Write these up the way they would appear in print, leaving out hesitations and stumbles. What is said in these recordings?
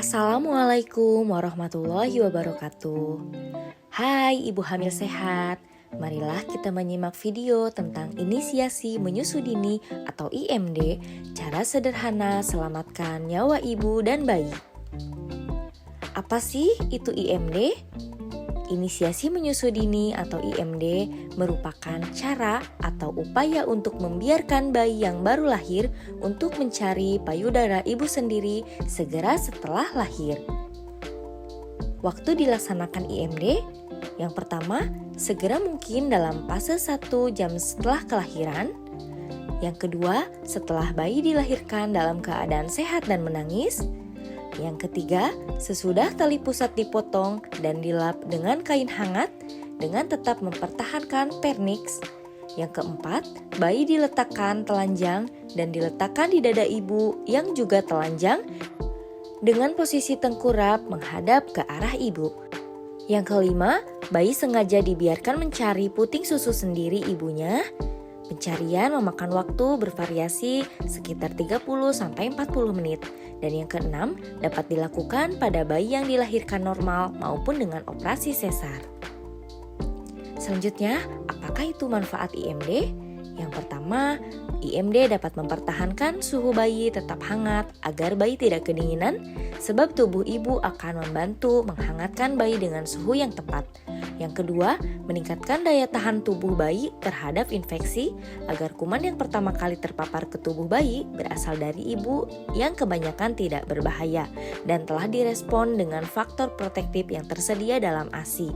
Assalamualaikum warahmatullahi wabarakatuh. Hai ibu hamil sehat, marilah kita menyimak video tentang inisiasi menyusui dini atau IMD, cara sederhana selamatkan nyawa ibu dan bayi. Apa sih itu IMD? Inisiasi menyusui dini atau IMD merupakan cara atau upaya untuk membiarkan bayi yang baru lahir untuk mencari payudara ibu sendiri segera setelah lahir. Waktu dilaksanakan IMD, yang pertama, segera mungkin dalam fase 1 jam setelah kelahiran. Yang kedua, setelah bayi dilahirkan dalam keadaan sehat dan menangis. Yang ketiga, sesudah tali pusat dipotong dan dilap dengan kain hangat dengan tetap mempertahankan vernix. Yang keempat, bayi diletakkan telanjang dan diletakkan di dada ibu yang juga telanjang dengan posisi tengkurap menghadap ke arah ibu. Yang kelima, bayi sengaja dibiarkan mencari puting susu sendiri ibunya. Pencarian memakan waktu bervariasi sekitar 30-40 menit. Dan yang keenam, dapat dilakukan pada bayi yang dilahirkan normal maupun dengan operasi sesar. Selanjutnya, apakah itu manfaat IMD? Yang pertama, IMD dapat mempertahankan suhu bayi tetap hangat agar bayi tidak kedinginan, sebab tubuh ibu akan membantu menghangatkan bayi dengan suhu yang tepat. Yang kedua, meningkatkan daya tahan tubuh bayi terhadap infeksi agar kuman yang pertama kali terpapar ke tubuh bayi berasal dari ibu yang kebanyakan tidak berbahaya dan telah direspon dengan faktor protektif yang tersedia dalam ASI.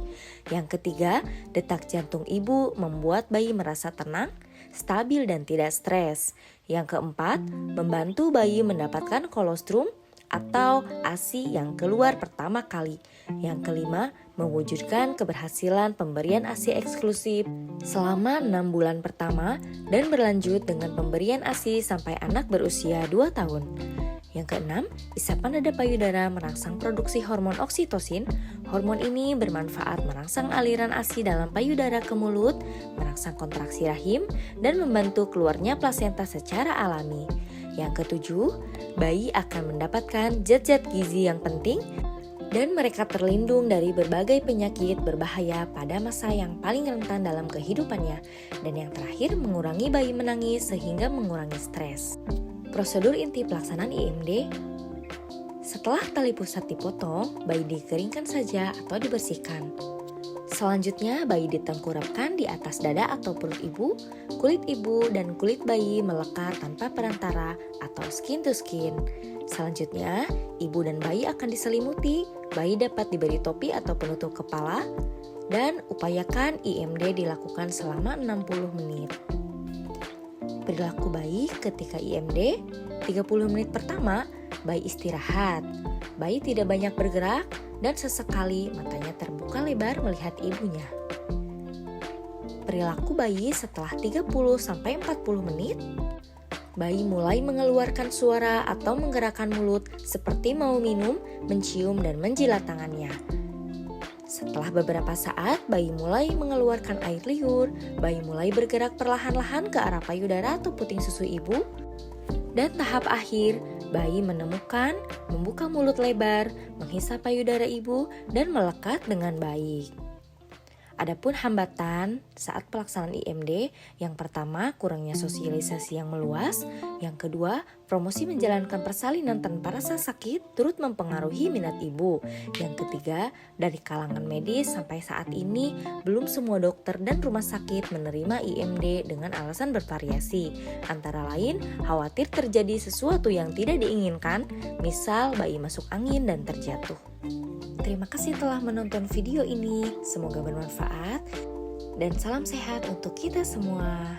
Yang ketiga, detak jantung ibu membuat bayi merasa tenang, stabil dan tidak stres. Yang keempat, membantu bayi mendapatkan kolostrum atau ASI yang keluar pertama kali. Yang kelima, mewujudkan keberhasilan pemberian ASI eksklusif selama 6 bulan pertama dan berlanjut dengan pemberian ASI sampai anak berusia 2 tahun. Yang keenam, isapan dada payudara merangsang produksi hormon oksitosin. Hormon ini bermanfaat merangsang aliran ASI dalam payudara ke mulut, merangsang kontraksi rahim, dan membantu keluarnya plasenta secara alami. Yang ketujuh, bayi akan mendapatkan zat-zat gizi yang penting dan mereka terlindung dari berbagai penyakit berbahaya pada masa yang paling rentan dalam kehidupannya. Dan yang terakhir, mengurangi bayi menangis sehingga mengurangi stres. Prosedur inti pelaksanaan IMD: setelah tali pusat dipotong, bayi dikeringkan saja atau dibersihkan. Selanjutnya, bayi ditengkurapkan di atas dada atau perut ibu, kulit ibu dan kulit bayi melekat tanpa perantara atau skin to skin. Selanjutnya, ibu dan bayi akan diselimuti, bayi dapat diberi topi atau penutup kepala, dan upayakan IMD dilakukan selama 60 menit. Perilaku bayi ketika IMD, 30 menit pertama, bayi istirahat, bayi tidak banyak bergerak, dan sesekali matanya terbuka lebar melihat ibunya. Perilaku bayi setelah 30-40 menit, bayi mulai mengeluarkan suara atau menggerakkan mulut seperti mau minum, mencium, dan menjilat tangannya. Setelah beberapa saat, bayi mulai mengeluarkan air liur, bayi mulai bergerak perlahan-lahan ke arah payudara atau puting susu ibu, dan tahap akhir, bayi menemukan, membuka mulut lebar, menghisap payudara ibu, dan melekat dengan baik. Adapun hambatan saat pelaksanaan IMD, yang pertama kurangnya sosialisasi yang meluas, yang kedua promosi menjalankan persalinan tanpa rasa sakit turut mempengaruhi minat ibu, yang ketiga dari kalangan medis sampai saat ini belum semua dokter dan rumah sakit menerima IMD dengan alasan bervariasi, antara lain khawatir terjadi sesuatu yang tidak diinginkan, misal bayi masuk angin dan terjatuh. Terima kasih telah menonton video ini, semoga bermanfaat dan salam sehat untuk kita semua.